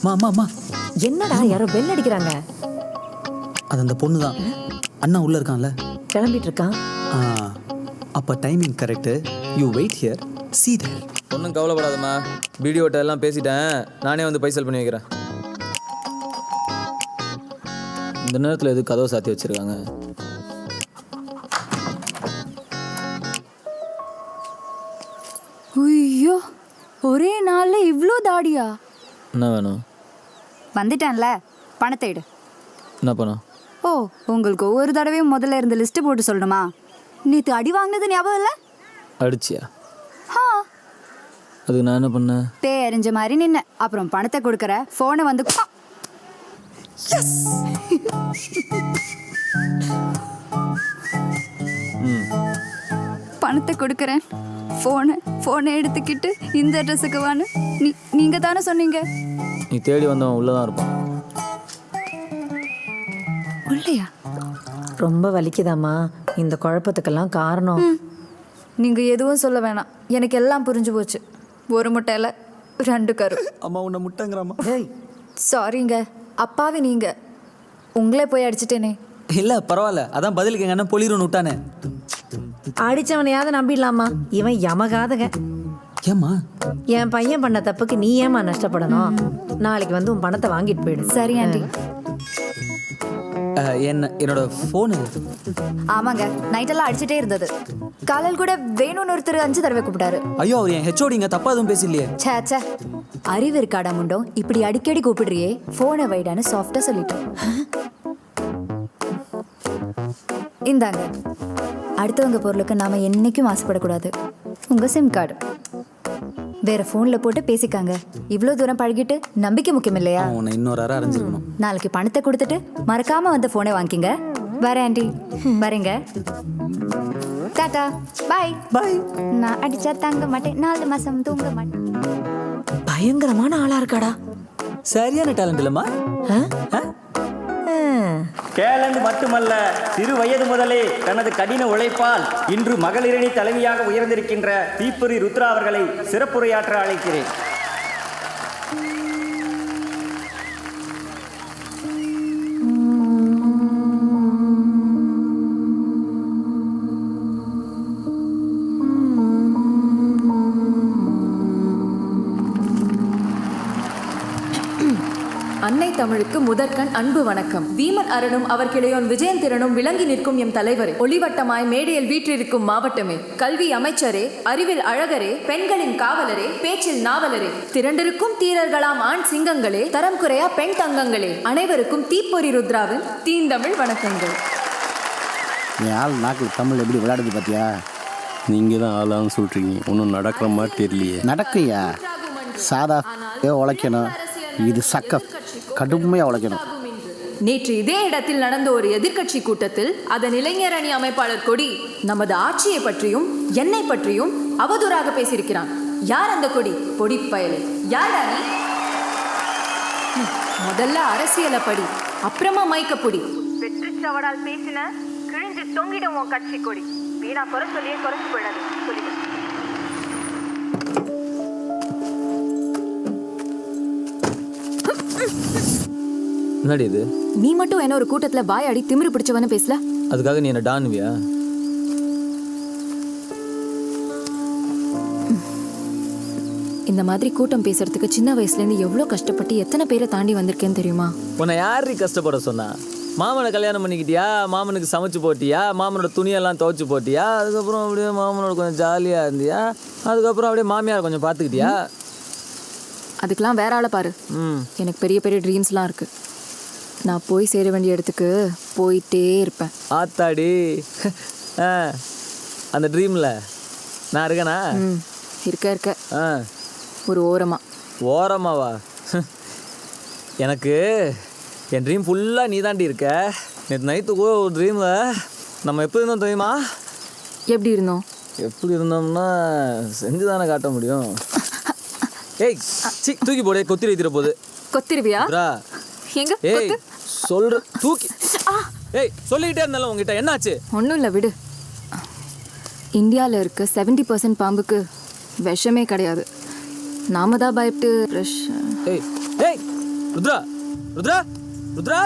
அம்மா என்னடா யாரோ பெல் அடிக்கிறாங்க. அது அந்த பொண்ணு தான். அண்ணா உள்ள இருக்கான்ல, கிளம்பிட்டு இருக்கான். அப்போ timing correct. You wait here, see there. ஒன்றும் கவலைப்படாதம்மா, வீடியோட்ட எல்லாம் பேசிட்டேன். நானே வந்து பைசல் பண்ணி வைக்கிறேன். இந்த நேரத்தில் எது கதவை சாத்தி வச்சிருக்காங்க? ஐயோ, ஒரே நாள்ல இவ்ளோ தாடியா? என்ன வேணும்? வந்துட்டேன்ல, பணத்தை எடு. என்ன பணம்? ஓ, உங்களுக்கு ஒவ்வொரு தடவையும் முதல்ல இருந்த லிஸ்ட் போட்டு சொல்லணுமா? நேற்று அடி வாங்கினது ஞாபகம் இல்லை? அடிச்சியா? ஆ, அதுக்கு நான் என்ன பண்ணேன்? பேய் அறிஞ்ச மாதிரி நின்ன. அப்புறம் பணத்தை கொடுக்குற, ஃபோனை வந்து பணத்தை கொடுக்குறேன், ஃபோனை எடுத்துக்கிட்டு இந்த அட்ரஸுக்கு வான்னு நீங்க தானே சொன்னீங்க. நீ தேடி வந்தவன் உள்ளதான் இருப்பான். உள்ளையா? ரொம்ப வலிக்குதாம்மா. இந்த குழப்பத்துக்கெல்லாம் காரணம். நீங்க எதுவும் சொல்ல வேணாம், எனக்கு எல்லாம் புரிஞ்சு போச்சு. ஒரு முட்டையில 2 கரு. அம்மா உன்னை முட்டைங்கிறாமா? சாரிங்க, அப்பாவே நீங்க. உங்களே போய் அடிச்சிட்டேனே. இல்லை பரவாயில்ல, அதான் பதிலுக்கு எங்கள் அண்ணன் பொலிருன்னு விட்டானே. அடிச்சவனையாவது நம்பிடலாமா? இவன் யமகாதக. ஏம்மா? என் பையன் பண்ண தப்புக்கு நீ ஏமா நஷ்டப்படணும்? நாளைக்கு வந்து உன் பணத்தை வாங்கிட்டு போயிடு. சரி ஆண்டி. என்னோட ஃபோனு. ஆமாங்க, நைட்டெல்லாம் அடிச்சுட்டே இருந்தது. காலையில் கூட வேணும்னு ஒருத்தர் 5 தடவை கூப்பிட்டாரு. ஐயோ, அவர் என் ஹெச்ஓடிங்க, தப்பா எதுவும் பேசலையே. சே சே, அறிவு இருக்காடா முண்டோம், இப்படி அடிக்கடி கூப்பிடுறியே. ஃபோனை வைடான்னு சாஃப்டா சொல்லிட்டோம். இந்தாங்க, அடுத்தவங்க பொருளுக்கு நாம என்னைக்கும் ஆசைப்படக்கூடாது. உங்க சிம் கார்டு வேற ஃபோன்ல போட்டு பேசிக்காங்க. இவ்வளோ தூரம் பழகிட்டு நம்பிக்கை முக்கியம் இல்லையா? உன்னை இன்னொரு அரை அரைஞ்சிருக்கணும். நாளைக்கு பணத்தை கொடுத்துட்டு மறக்காம வந்து ஃபோனை வாங்கிங்க. வரேன் ஆண்டி, வரேங்க. டாடா, பாய் பாய். நான் அடிச்சா தங்க மாட்டேன், 4 மாசம் தூங்க மாட்டேன். பயங்கரமான ஆளா இருக்காடா. சரியான டேலண்ட் இல்லம்மா. டேலண்ட் மட்டுமல்ல, சிறு வயது முதலே தனது கடின உழைப்பால் இன்று மகளிரணி தலைவியாக உயர்ந்திருக்கின்ற தீப்பொறி ருத்ரா அவர்களை சிறப்புரையாற்ற அழைக்கிறேன். அன்னை தமிழுக்கு முதற்கண் அன்பு வணக்கம். வீமன் அரணும் அவர் கிளையோன் விஜயன் திறனும் விளங்கி நிற்கும் எம் தலைவரே, ஒளிவட்டமாய் மேடையில் வீற்றிருக்கும் மாவட்டமே, கல்வி அமைச்சரே, அறிவில் அழகரே, பெண்களின் காவலரே, பேச்சில் நாவலரே, திரண்டிருக்கும் தீரர்களாம் ஆண் சிங்கங்களே, தரம் குறையா பெண் தங்கங்களே, அனைவருக்கும் தீப்பொறி ருத்ராவின் தீந்தமிழ் வணக்கங்கள். என் ஆள் நாக்கில் தமிழ் எப்படி விளையாடுது பார்த்தியா? நீங்கள் தான் ஆளான்னு சொல்கிறீங்க, ஒன்றும் நடக்கிற மாதிரி தெரியலையே. நடக்கையா? சாதா உழைக்கணும், இது சக்க கடுமையாக உழைக்கணும். நேற்று இதே இடத்தில் நடந்த ஒரு எதிர்க்கட்சி கூட்டத்தில் அதன் இளைஞர் அணி அமைப்பாளர் கொடி நமது ஆட்சியை பற்றியும் என்னை பற்றியும் அவதூறாக பேசியிருக்கிறான். யார் அந்த கொடி? பொடி பயலே, யார் அணி? முதல்ல அரசியலை படி, அப்புறமா மைக்க பொடி. வெற்றி சவடால் பேசின கிழிஞ்சு தொங்கிடும் உன் கட்சி கொடி. வீணா குறை சொல்லியே குறைச்சு போயிடாது. சொல்லிடு. என்னடி இது? நீ மட்டும் என்ன ஒரு கூட்டத்துல வாயாடி திமிரு பிடிச்சவன பேசல? அதுக்காக நீ என்ன டான்வியா? இந்த மாதிரி கூட்டம் பேசுறதுக்கு சின்ன வயசுல இருந்து எவ்வளவு கஷ்டப்பட்டு எத்தனை பேரை தாண்டி வந்திருக்கேன்னு தெரியுமா? உன்னை யாரு கஷ்டப்பட சொன்னா? மாமனை கல்யாணம் பண்ணிக்கிட்டியா, மாமனுக்கு சமைச்சு போட்டியா, மாமனோட துணியெல்லாம் துவைச்சு போட்டியா, அதுக்கப்புறம் அப்படியே மாமனோட கொஞ்சம் ஜாலியா இருந்தியா, அதுக்கப்புறம் அப்படியே மாமியார் கொஞ்சம் பார்த்துக்கிட்டியா? அதுக்கெல்லாம் வேற ஆளை பாரு. எனக்கு பெரிய பெரிய ட்ரீம்ஸ்லாம் இருக்கு. நான் போய் சேர வேண்டிய இடத்துக்கு போயிட்டே இருப்பேன். ஆத்தாடி, அந்த ட்ரீமில் நான் இருக்கேனா? இருக்க ஒரு ஓரமாவா? எனக்கு என் ட்ரீம் ஃபுல்லாக நீ தாண்டி இருக்க. நேற்று நைட்டு கூட ஒரு ட்ரீமில் நம்ம எப்படி இருந்தோம் தெரியுமா? எப்படி இருந்தோம்? எப்படி இருந்தோம்னா செஞ்சு தானே காட்ட முடியும். ஏய் சி, தூக்கி போடு, கொத்திரி வைத்திர போகுது. கொத்திருவியா? எங்க? ஏய் சொல்ற தூக்கி. ஏய் சொல்லிக்கிட்டே இருந்தாலும் உங்ககிட்ட என்னாச்சு? ஒன்றும் இல்லை, விடு. இந்தியாவில் இருக்க 70% பாம்புக்கு விஷமே கிடையாது. நாம தான் பயப்பட்டு ஏய் ஏய் ருத்ரா ருத்ரா ருத்ரா